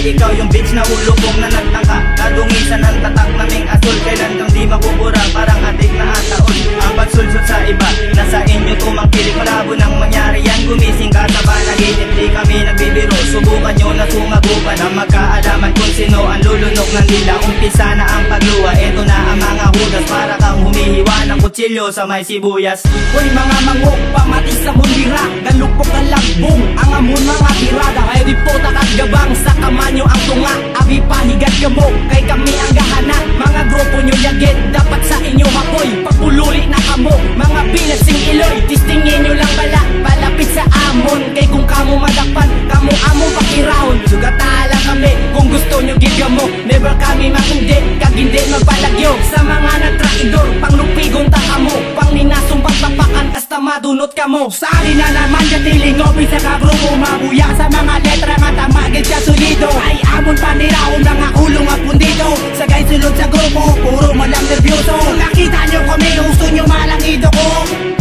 Di ikaw yung bitch na ulubong na nagtangka, kadungisan ng tatak naming asul. Kailan kang di mabubura, parang adik na ataon. Ang pagsulsot sa iba, nasa inyo tumangkilik. Malabo nang mangyari yan, gumising ka sa panaginip. Di kami nagbibiro, subukan nyo na sumagupan na magkaalaman kung sino ang lulunok ng dila. Umpisa na ang pagluwa, eto na ang mga hudas. Para kang humihiwa ng kutsilyo sa may sibuyas. Uy mga mangok, pamati sa mundira, galupok ang lagbong, ang amon mga tirada. Ay di po takagabang sa kamanyo ang tunga. Abi pahigat kamo, kay kami ang gahana. Mga grupo nyo yagit, dapat sa inyo hapoy. Pagpululi na kamo, mga binagsing iloy. Tistingin nyo lang bala, palapit sa amon. Kay kung kamo madakpan, kamo amo pakirahon. Sugatala kami, kung gusto nyo gigamo. Never kami makindi, kagindi magbalagyo. Sa mga nagtraidor, panglupigong takamo. Pangninasong pagpapakan, hasta madunot kamo. Sa alin na naman katiling opi sa kabrupo. Mabuya sa mga letra nga tamagid ka solido. Ay amon panirahon mga ulong at pundido. Sagay sulod sa grupo, puro malang nervyoso. Nakita nyo kami, gusto nyo malangido ko.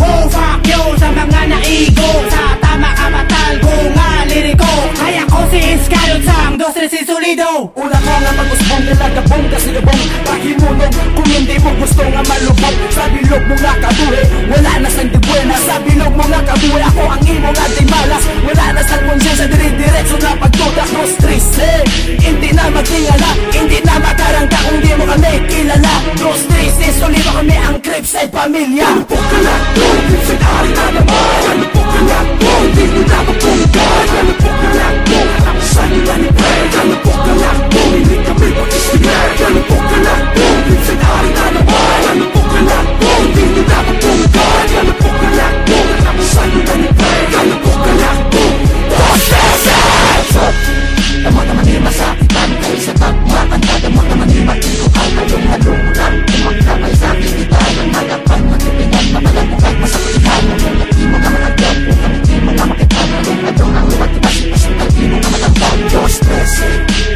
Oh fuck you sa mga naigo. Sa tama kapatal ko nga liriko. Ay ako si Iscarot sang 2-3 solido. Una ko nga mag-usbong nilagabong kasi lubong. Pahimunong kung hindi mo gusto nga malubong. Sa bilog mo nga kabuhi, wala na sang dibuena. Sa bilog mo nga kabuhi, ako ang imo nga di malas. Wala na sang konsensya, dire-diretso na pagtudak. No stress, hindi na magtingala, hindi na makarangka kung di mo kami kilala. No stress, solido kami ang Crips ay pamilya. Ano po ka na to, Crips ay hari na naman. Ano po ka na to, hindi mo na mapunggan. Ano po ka na to, ako sa nila ni Fred. Ano po ka na to, hindi kami mag-istinag. Ano po ka na to, Crips ay hari na naman. Ano po ka na to, hindi mo na mapunggan. Ano po ka na to, ako sa nila ni Fred. Ano po ka na to, tama-tama ni masakitan. Kayo sa tagmakan, tama-tama ni matitukan. Halong-halong-ulan, kumakabay sa akin. Itayan, magapan, matipingan, mabalagpukan, masakitan. Hindi mo na matagyan, kung hindi mo na makitan. Halong-halong ang luwag, ipasipasip, hindi mo na matanggan. Dos, tres,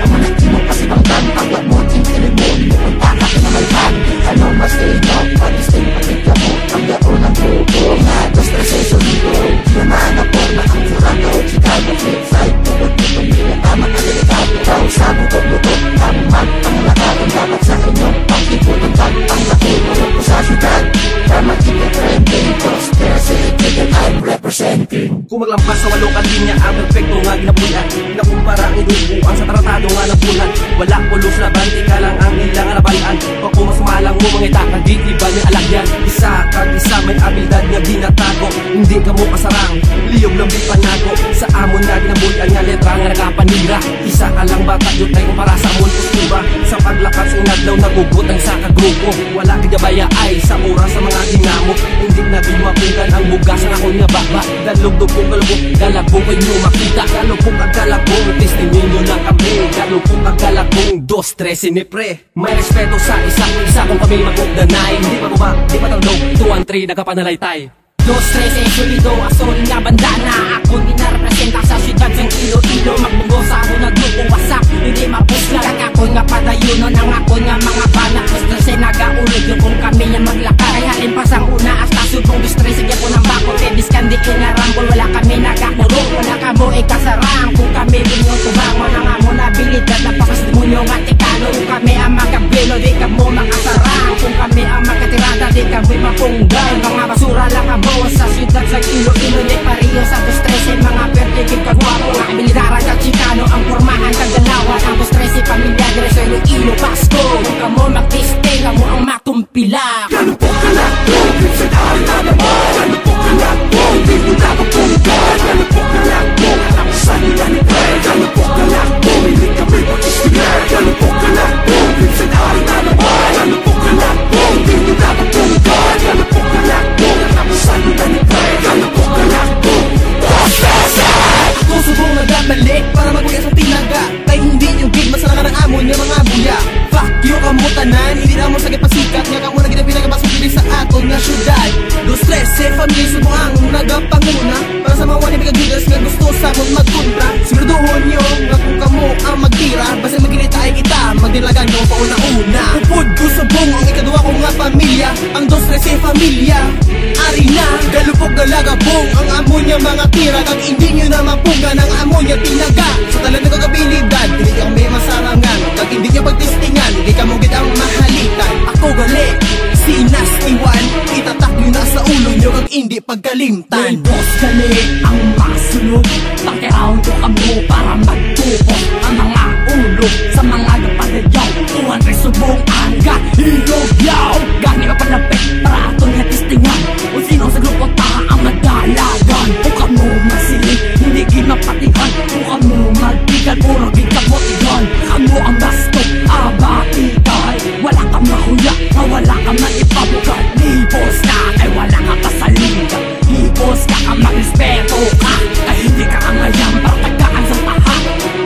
ang managin mo pasibanggan. Awag mo, tingkirin mo, hindi mo pakak na malhan. Ano mas stay up, pag-stay patigla mo. Ang gao ng grupo, nga dos, tres, solido. Yaman ako na ang furado, Chicago, flip side, tubod mo pamilya, tama ka delikado. Ikaw sa butog-butog, tamang ang lakadong dapat sa inyo. Pag-iputong ang nakulunod ko sa syudad. Tama kita trending, dos, tres, I'm representing. Kung maglampas sa walong kalinya, ang perfecto nga ginabuyan. Nakumpara ang inuuan sa tratado nga ng bulan. Wala ulos na banti ka lang ang ilang nabalaan. Pag pumasmalang mo mga itak, nag-iiba niya alagyan. Isa kag isa may abilidad nga ginatago. Hindi ka mo kasarang, liyog lang di panago. Sa amon na ginabuyan nga letra nga nagapanira. Isa ka lang bata yun tayo para sa amon postura. Sa paglakas inadlaw nagugot ang sa kagrupo. Wala kagabaya ay sa oras sa mga ginamo. Hindi na di mapungan ang bugas na ako nga baba. Dalugdog kong galubog, galabong kayo makita. Galubog ang galabong, testimonyo na kami. Galubog ang galabong, 2-3 sinipre. May respeto sa isa kung kami mag-ugdanay. Hindi pa baba, di pa taldog, 2-3 nagkapanalaitay. 2-3 solido, asol nga bandana. Ako ninarepresenta sa syudad ng Iloilo. Magbugo sa ako naglupo wasak, hindi mapusla. Kakakon nga padayunon ang ako nga mga banak. 2-3 nagaulog yung kung kami yung maglakar. Ay halin pa sang una hasta subong 2-3 sige po ng bako. Tebis kandi inarambol, wala kami nagakuro. Wala ka mo ikasarang kung kami binyong tubang. Wala nga mo nabilidad na pakasdemonyo nga tikano. Kung kami ang magabilo, di ka mo makasarang. Kung kami ang makatirada, di kami mapunggay. Mga basura lang ka sa syudad sa Iloilo, di pariyo sa 2-3 mga pertigil kagwapo. Ang abilidad sa Chicano, ang formahan kagala. pagkalimtan. Boss gali ang masunod, pakiaw ko kamo para magtupos ang mga ulo sa mga napadayaw. Tuwan rin subong angga, hilog yaw. Gani ka palapit para ito niya tistingan kung sino sa grupo ta ang madalagan. Kung kamo masilig, hindi ginapatihan. Kung kamo magbigan, puro gikabotigan. Kamo ang basto, abatikan. Wala kang mahuya, wala kang maipabukan. Libos ka, ay wala ka pasaligan. Libos ka, mag-respeto ka. Ay hindi ka angayang para tagaan sa taha.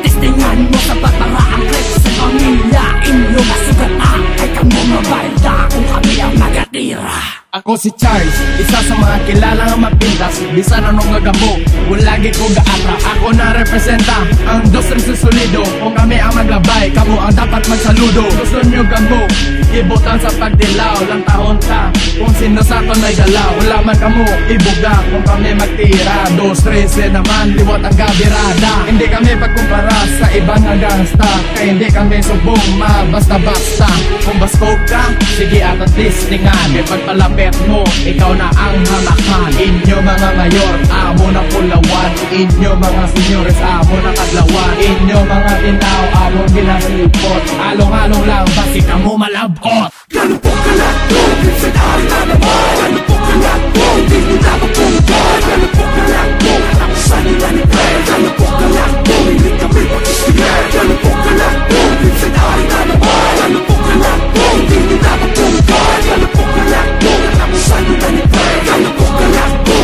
Tistingan mo sa batara ang clip sa pamilya. Inyo masugatan, ay kamo mabalda kung kami ang magatira. Ako si Charles, isa sa mga kilalang mapintas. Bisan anong gagamo, lagi ko gaatra. Ako na representa ang dos rin susulido. Kung kami ang maglabay, kamo ang dapat magsaludo. Gusto nyo gamo, ibutan sa pagdilaw. Lang taon ka, kung sino sa aton may galaw. Wala man kamo, ibuga kung kami magtira. 2-13 naman, liwat ang gabirada. Hindi kami pagkumpara sa ibang gangsta. Kaya hindi kami subong mabasta-basta. Kung basko ka, sige at listingan. Kaya pagpalapit mo, ikaw na ang hamakan. Inyo mga mayor, amo na pulawan. Inyo mga senyores, amo na kadlawan. Inyo mga tinaw, amo ginasipot. Halong-halong lang, basi ka mo malabot. Ganun po kalakbo, minsan hari na naman. Ganun po kalakbo, hindi nyo na mapungkot. Ganun po kalakbo, ang sanila ni Pre. Ganun po kalakbo, hindi kami pag-istiyan. Ganun po kalakbo, minsan hari na naman. Ganun po kalakbo, hindi nyo na mapungkot. Ganun po kalakbo, ang sanila ni Pre. Ganun po kalakbo,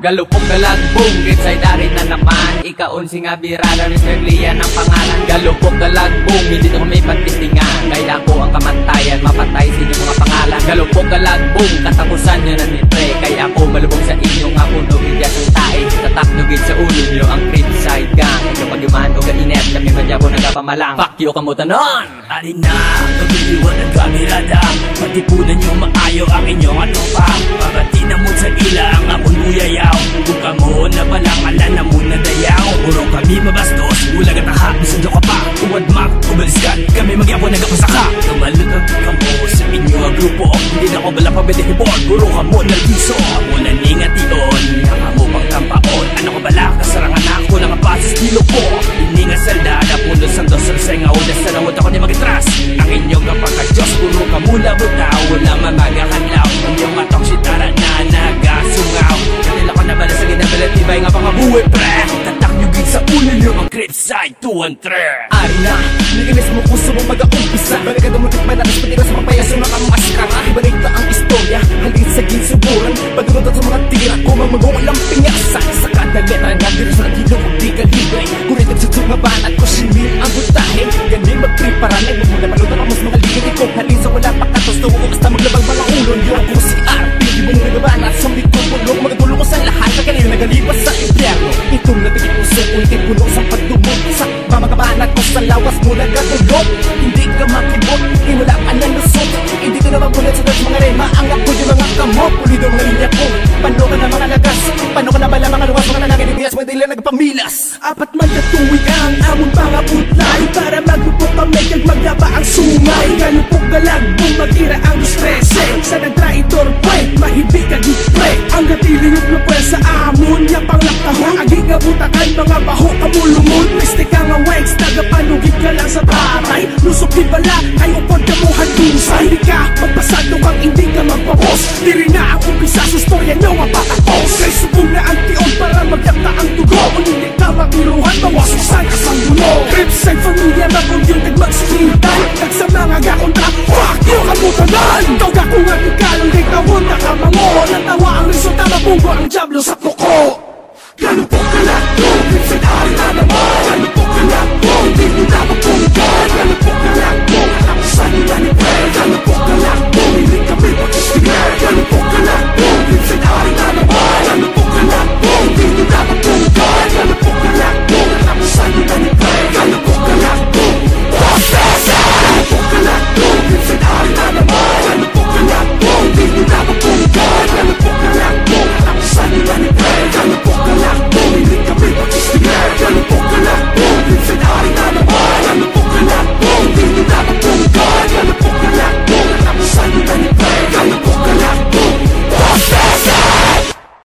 Galupok galagbong, gitsay darin na naman. Ikaunsi nga birada, Mr. Clean ang pangalan. Galupok galagbong, hindi to kami pagtistingan. Kaya ko ang kamantayan, mapatay sa inyong mga pangalan. Galupok galagbong, katapusan nyo na ni Pre. Kaya ako malubog sa inyo nga punugid yan ang tae. Tataknugid sa ulo nyo ang Creepside Gang. Ikaw pagyuman o kainet, kami madyabo nagapamalang. Pakyo ka mo tanon! Alin na, pag-iwan ng kamerada. Patipunan nyo maayo ang inyong ano pa. Pabati na mo sa ila ang amon buyayaw. Kung kamo na palang alan na muna dayaw. Puro kami mabastos, ulag at aha. Bisan ka pa, tuwad mak, ubaliskan. Kami magyapon nagapasaka. Tumalutag kamo sa inyo ang grupo. Hindi na ko bala pabedihibon. Puro kamo nalbiso, amo na ningation. Kamo pang tampaon, ano ko bala? Kasarangan ako lang ang pasis kilo ko. Hindi nga saldada, pundos ang dos sa nga udas na nawad ako ni magitras. Ang inyong kapagka-Diyos, puro kamo labutaw. Wala mamagahanlaw, inyong matong sitara na nagasungaw. Kanila ko na bala sa ginabalat, tibay nga pangabuhay pre. Tatak nyo gid sa ulo nyo ang Creepside 2 and 3. Ari na, niginis mo puso mo mag-aumpisa. Balik ka dumutik manakas, patira sa papayaso ng kamaskara. Ibalik ka ang istorya, halin sa ginsuburan. Padunod sa mga tira ko, magmagulang pinyasan. Sa kada letra nga, dito sa natilong ang di ka libre. Kuritan sa tumaban at kusimil ang butahe. Ganin magpriparan, ay magmula malutan ang mas mga ligay ko. Halin sa wala pakatos, tuwo ko basta maglabang mga ulo nyo. Ako si RP, di mo nagaban at sa likod pulo. Magatulong ko sa lahat, na kanina nagalipas sa impyerno. Itong natigil ko sa ultim puno sa pagdumog. Sa mamagabanat ko sa lawas mo nagatulog. Hindi ka makibot, hinula ka na lusot. Hindi ka na magulat sa mga rema. Ang ako yung mga kamot, pulido mga linya ko. Pano ka na mga lagas, pano ka na bala mga luwas. Mga nanaginibias, mga dila nagpamilas. Apat man katuwig ang amon mga putlay. Para maglupot ang medyan maglaba ang sungay. Galupok galagbong mag-ira ang stresse. Sa nagtraitor pre, mahibig ka di pre. Ang gatili yung lupel sa amon niya pang laktahon. Aging abutakan mga baho kamulumon. Piste ka nga wengs, tagapanugid ka lang sa tatay. Lusok di bala, kayo pod ka mo handusay. Hindi ka magpasado kang hindi ka magpapos. Diri na ang umpisa sa storya nyo